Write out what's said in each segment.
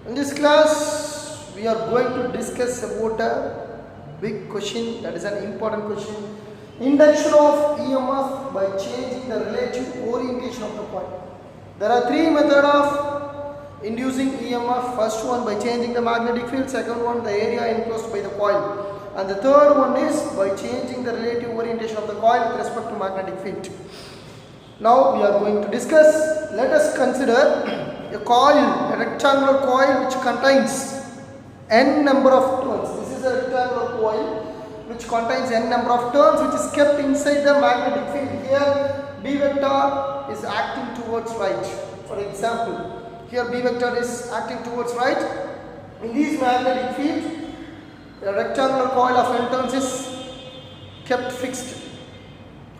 In this class, we are going to discuss about a big question, that is an important question. Induction of EMF by changing the relative orientation of the coil. There are three methods of inducing EMF. First one by changing the magnetic field, second one the area enclosed by the coil, and the third one is by changing the relative orientation of the coil with respect to magnetic field. Now we are going to discuss. Let us consider a coil, a rectangular coil which contains n number of turns. This is a rectangular coil which contains n number of turns, which is kept inside the magnetic field. Here B vector is acting towards right. For example, here B vector is acting towards right. In this magnetic field, a rectangular coil of n turns is kept fixed.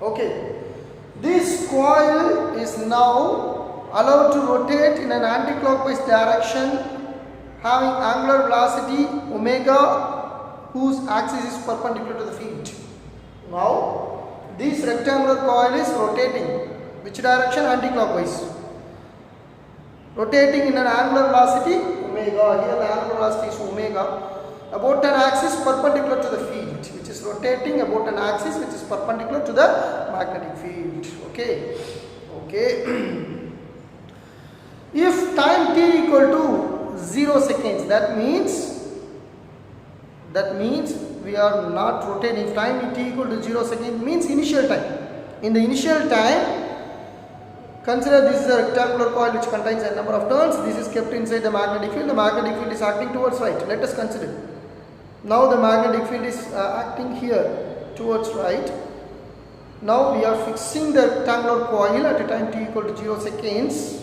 Okay. This coil is now allowed to rotate in an anti-clockwise direction having angular velocity omega whose axis is perpendicular to the field. Now this rectangular coil is rotating. Which direction? Anti-clockwise. Rotating in an angular velocity omega. Here the angular velocity is omega about an axis perpendicular to the field, which is rotating about an axis which is perpendicular to the magnetic field. Okay. If time t equal to 0 seconds, that means we are not rotating. Time t equal to 0 seconds means initial time. In the initial time, consider this is a rectangular coil which contains a number of turns. This is kept inside the magnetic field. The magnetic field is acting towards right. Let us consider. Now the magnetic field is acting here towards right. Now we are fixing the rectangular coil at a time t equal to 0 seconds.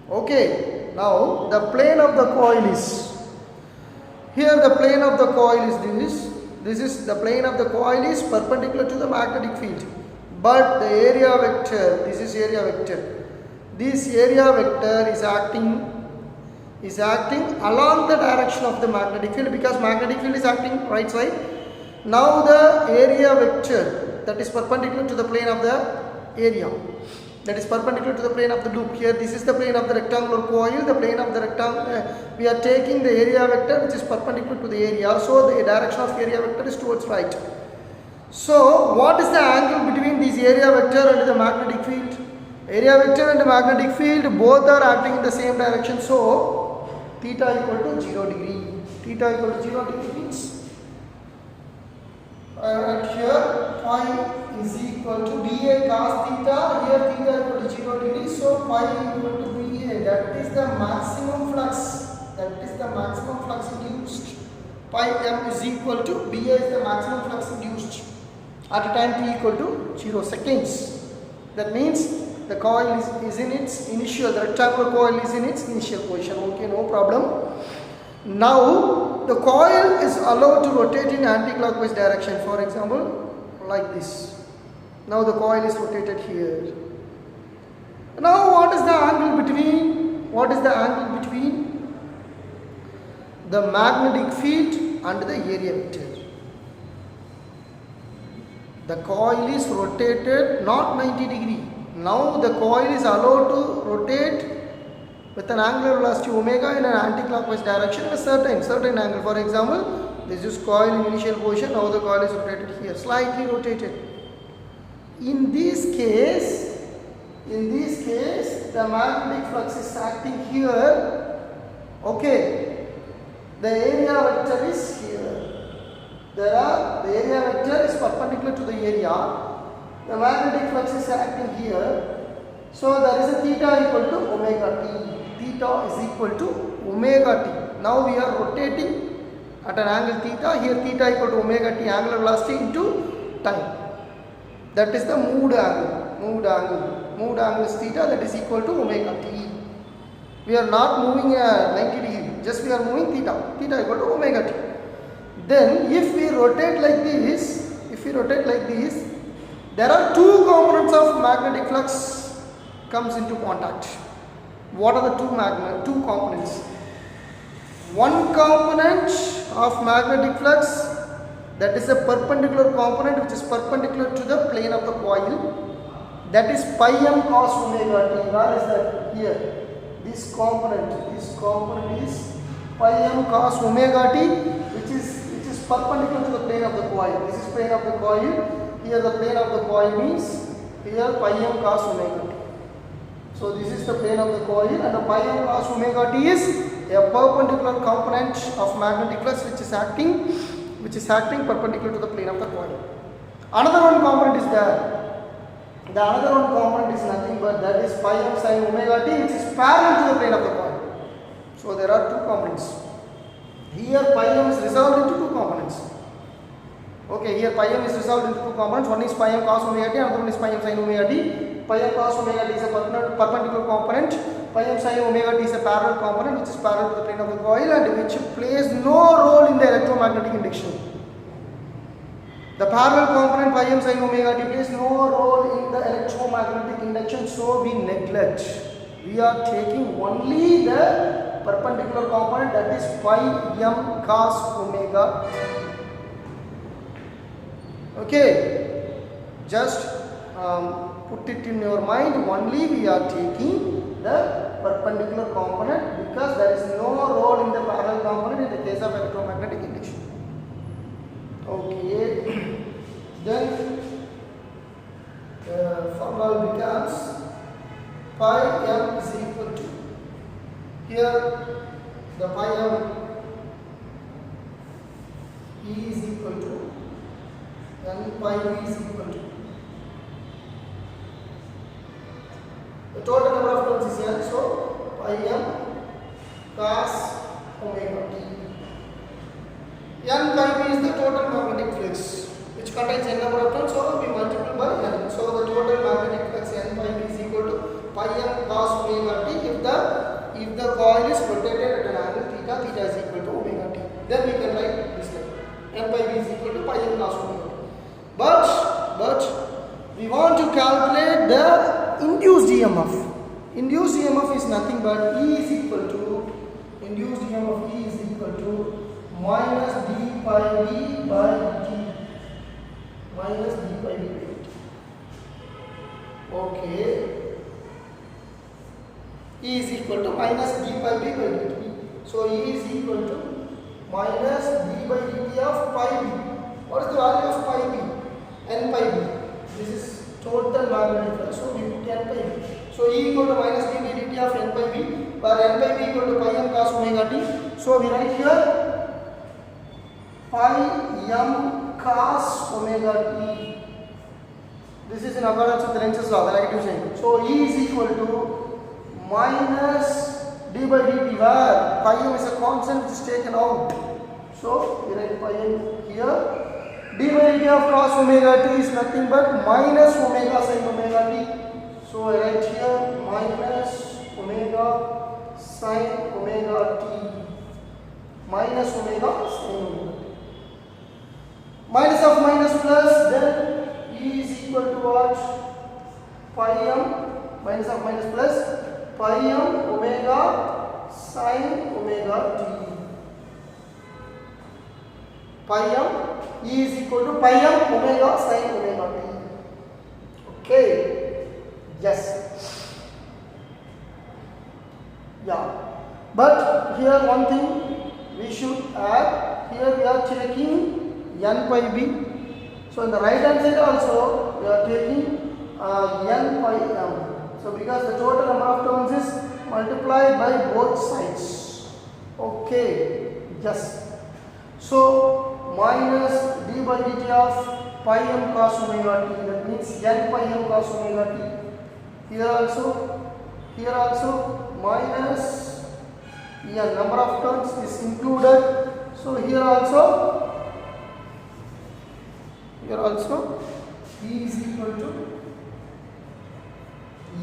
Okay. Now the plane of the coil is here. The plane of the coil is this. This is the plane of the coil is perpendicular to the magnetic field. But the area vector, this is area vector. This area vector is acting along the direction of the magnetic field, because magnetic field is acting right side. Now the area vector that is perpendicular to the plane of the area, that is perpendicular to the plane of the loop. Here this is the plane of the rectangular coil. The plane of the rectangle, we are taking the area vector which is perpendicular to the area, so the direction of area vector is towards right. So what is the angle between this area vector and the magnetic field? Area vector and the magnetic field both are acting in the same direction, so theta equal to 0 degree. Theta equal to 0 degree means right here phi is equal to dA cos theta. Here theta equal to 0 degree, so phi equal to dA. That is the maximum flux. That is the maximum flux induced. Pi m is equal to dA is the maximum flux induced at a time t equal to 0 seconds. That means the coil is in its initial, the rectangular coil is in its initial position. Okay, no problem. Now the coil is allowed to rotate in anti-clockwise direction. For example, like this. Now the coil is rotated here. Now what is the angle between? The magnetic field and the area vector? The coil is rotated not 90 degree. Now the coil is allowed to rotate with an angular velocity omega in an anti-clockwise direction in a certain angle. For example, this is coil in initial position. Now the coil is rotated here, slightly rotated. In this case, the magnetic flux is acting here. Okay, the area vector is here. The area vector is perpendicular to the area. The magnetic flux is acting here. So there is a theta equal to omega t. Theta is equal to omega t. Now we are rotating at an angle theta. Here theta equal to omega t, angular velocity into time. That is the moved angle. Moved angle is theta, that is equal to omega t. We are not moving 90 degree. Just we are moving theta. Theta equal to omega t. Then if we rotate like this, there are two components of magnetic flux comes into contact. What are the two components? One component of magnetic flux, that is a perpendicular component which is perpendicular to the plane of the coil. That is pi m cos omega t. Where is that? Here. this component is pi m cos omega t, which is perpendicular to the plane of the coil. This is plane of the coil. Here the plane of the coil means here pi m cos omega t. So this is the plane of the coil, and the pi m cos omega t is a perpendicular component of magnetic flux which is acting perpendicular to the plane of the coil. Another one component is there. The another one component is nothing but that is pi m sin omega t, which is parallel to the plane of the coil. So there are two components. Here pi m is resolved into two components. Okay, here pi m is resolved into two components. One is pi m cos omega t, another one is pi m sin omega t. Pi m cos omega t is a perpendicular component. Pi m sin omega t is a parallel component which is parallel to the plane of the coil and which plays no role in the electromagnetic induction. The parallel component pi m sin omega t plays no role in the electromagnetic induction, so we neglect. We are taking only the perpendicular component, that is pi m cos omega t. Okay, just put it in your mind, only we are taking the perpendicular component because there is no role in the parallel component in the case of electromagnetic induction. Okay, then the formula becomes pi m is equal to, here the pi m E is equal to n pi v is equal to the total number of turns is n, so pi m cos omega t. N pi v is the total magnetic flux which contains n number of turns, so we multiply by n. So the total magnetic flux n pi v is equal to pi m cos omega t if the coil is rotated at an angle theta, theta is equal to omega t. Then we can write this like n pi v is equal to pi m cos omega t. But we want to calculate the induced EMF. Induced EMF is nothing but E is equal to, induced EMF E is equal to minus d pi v by t, minus d pi v by t. Okay, E is equal to minus d pi v by dt. So E is equal to minus d by dt of pi v. What is the value of pi v? N pi v. This is total magnetic flux, so we put n pi v. So E equal to minus d by dt of n pi v, where n pi v equal to pi m cos omega t. So we write here pi m cos omega t. This is in accordance with Lenz's law, the negative sign. So E is equal to minus d by dt, where pi m is a constant which is taken out. So we write pi m here. D by dt of cos omega t is nothing but minus omega sin omega t. So I write here minus omega sin omega t. Minus omega sin omega t. Minus of minus plus, then E is equal to what? Pi m, minus of minus plus, pi m omega sin omega t. Pi m E is equal to pi m omega sin omega t. Okay, yes, yeah. But here one thing we should add, here we are taking n pi b. So in the right hand side also we are taking n pi m. So because the total number of terms is multiplied by both sides. Okay, yes. So minus d by dt of pi m cos omega t, that means n pi m cos omega t. Here also minus n number of terms is included. So here also E is equal to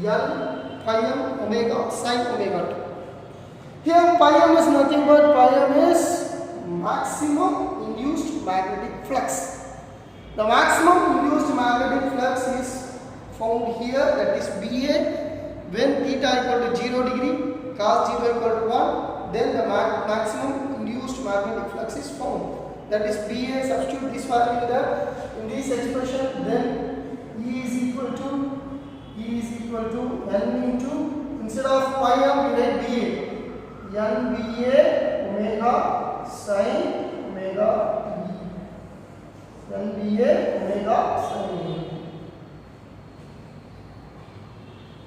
n pi m omega sin omega t. Here pi m is nothing but pi m is maximum induced magnetic flux. The maximum induced magnetic flux is found here, that is BA, when theta equal to 0 degree, cos 0 equal to 1, then the maximum induced magnetic flux is found. That is BA, substitute this value in this expression, then E is equal to n into, in Instead of pi m, we write BA. NBA omega sin omega t. NBA omega sin.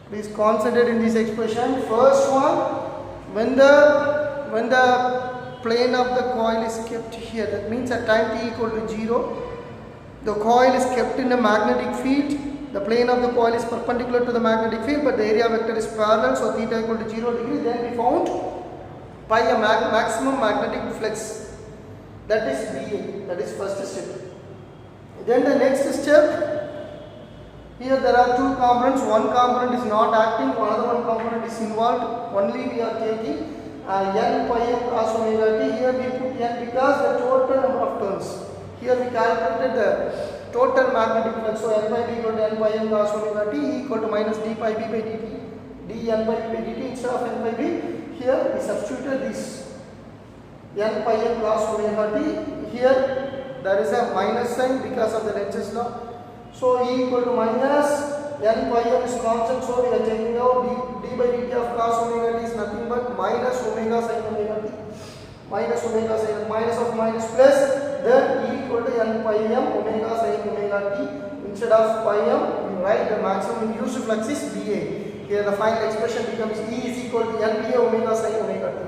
Please concentrate in this expression. First one, when the plane of the coil is kept here, that means at time t equal to 0, the coil is kept in a magnetic field. The plane of the coil is perpendicular to the magnetic field, but the area vector is parallel, so theta equal to 0 degree. Then we found pi a maximum magnetic flux. That is BA. That is first step. Then the next step, here there are two components. One component is not acting, another one component is involved. Only we are taking n pi m cos omega t. Here we put n because the total number of turns. Here we calculated the total magnetic flux. So n pi b equal to n pi m cos omega t equal to minus d pi b by dt. D n pi b by dt instead of n pi b. Here we substituted this n pi m cos omega t. Here there is a minus sign because of the Lenz's law. So E equal to minus n pi m is constant. So we are taking out d by dt of cos omega t is nothing but minus omega sin omega t. Minus omega sin, minus of minus plus. Then E equal to n pi m omega sin omega t. Instead of pi m, we write the maximum induced flux is BA. Here the final expression becomes E is equal to nBA omega sin omega t.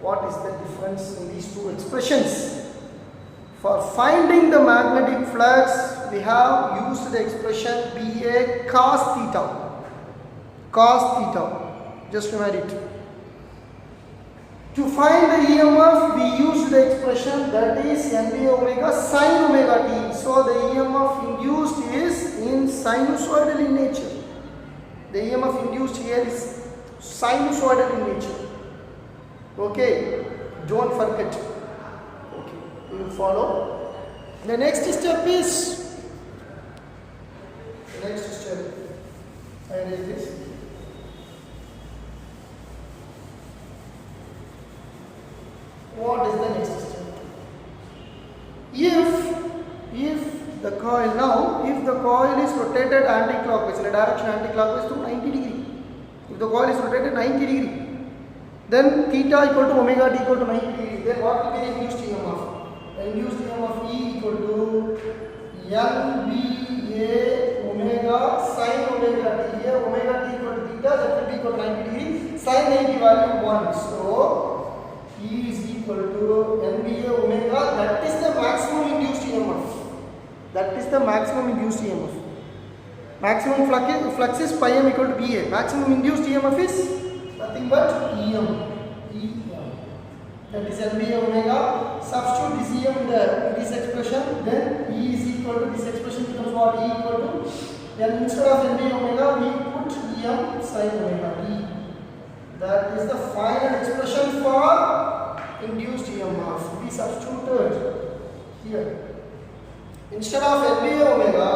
What is the difference in these two expressions? For finding the magnetic flux, we have used the expression BA cos theta. Cos theta. Just remember it. To find the EMF, we use the expression that is nBA omega sin omega t. So the EMF induced is in sinusoidal in nature. The EMF induced here is sinusoidal in nature. Okay, don't forget. Okay, you will follow. The next step is I read this. What is the next step? If the coil is rotated anti-clockwise, in a direction anti-clockwise to 90 degree. If the coil is rotated 90 degree, then theta equal to omega t equal to 90 degree. Then what will be the induced EMF? The induced EMF E equal to nBA omega sin omega t. Here omega t equal to theta, that will be equal to 90 degree. Sin 90 value 1. So E is equal to nBA omega. That is the maximum induced EMF. That is the maximum induced EMF. Maximum flux is pi m equal to BA. Maximum induced EMF is nothing but EM. That is nBA omega. Substitute this EM in this expression. Then E is equal to this expression becomes what? E equal to. Then instead of nBA omega, we put EM sin omega t. That is the final expression for induced EMF. We substituted here. Instead of nBA omega,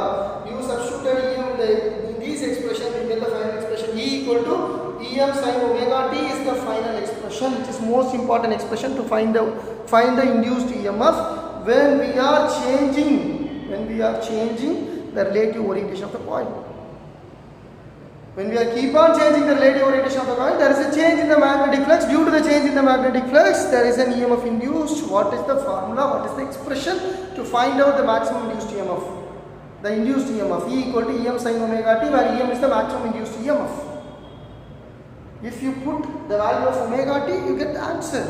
you substituted EM in this expression, we get the final expression E equal to EM sin omega t is the final expression, which is most important expression to find the induced EMF when we are changing the relative orientation of the coil. When we keep on changing the relative orientation of the coil, there is a change in the magnetic flux. Due to the change in the magnetic flux, there is an EMF induced. What is the formula? What is the expression to find out the maximum induced EMF? The induced EMF E equal to EM sin omega t, where EM is the maximum induced EMF. If you put the value of omega t, you get the answer.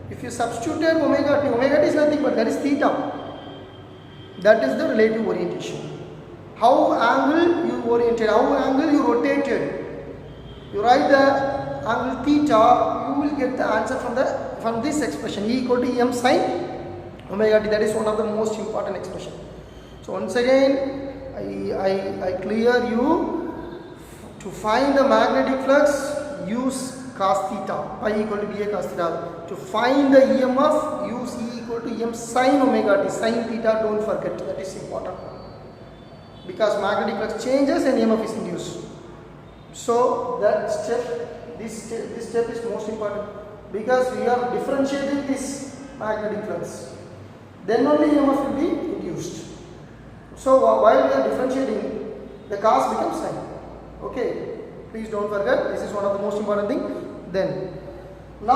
If you substitute omega t is nothing but that is theta. That is the relative orientation. How angle you oriented, how angle you rotated. You write the angle theta, you will get the answer from this expression E equal to EM sin omega t. That is one of the most important expression. So once again, I clear you to find the magnetic flux. Use cos theta, pi equal to BA cos theta. To find the EMF, use E equal to EM sin omega t. Sin theta, don't forget, that is important. Because magnetic flux changes and EMF is induced. So that step, this step is most important because we are differentiating this magnetic flux. Then only EMF will be induced. So while we are differentiating, the cos becomes sin. Okay. Please don't forget, this is one of the most important thing. Then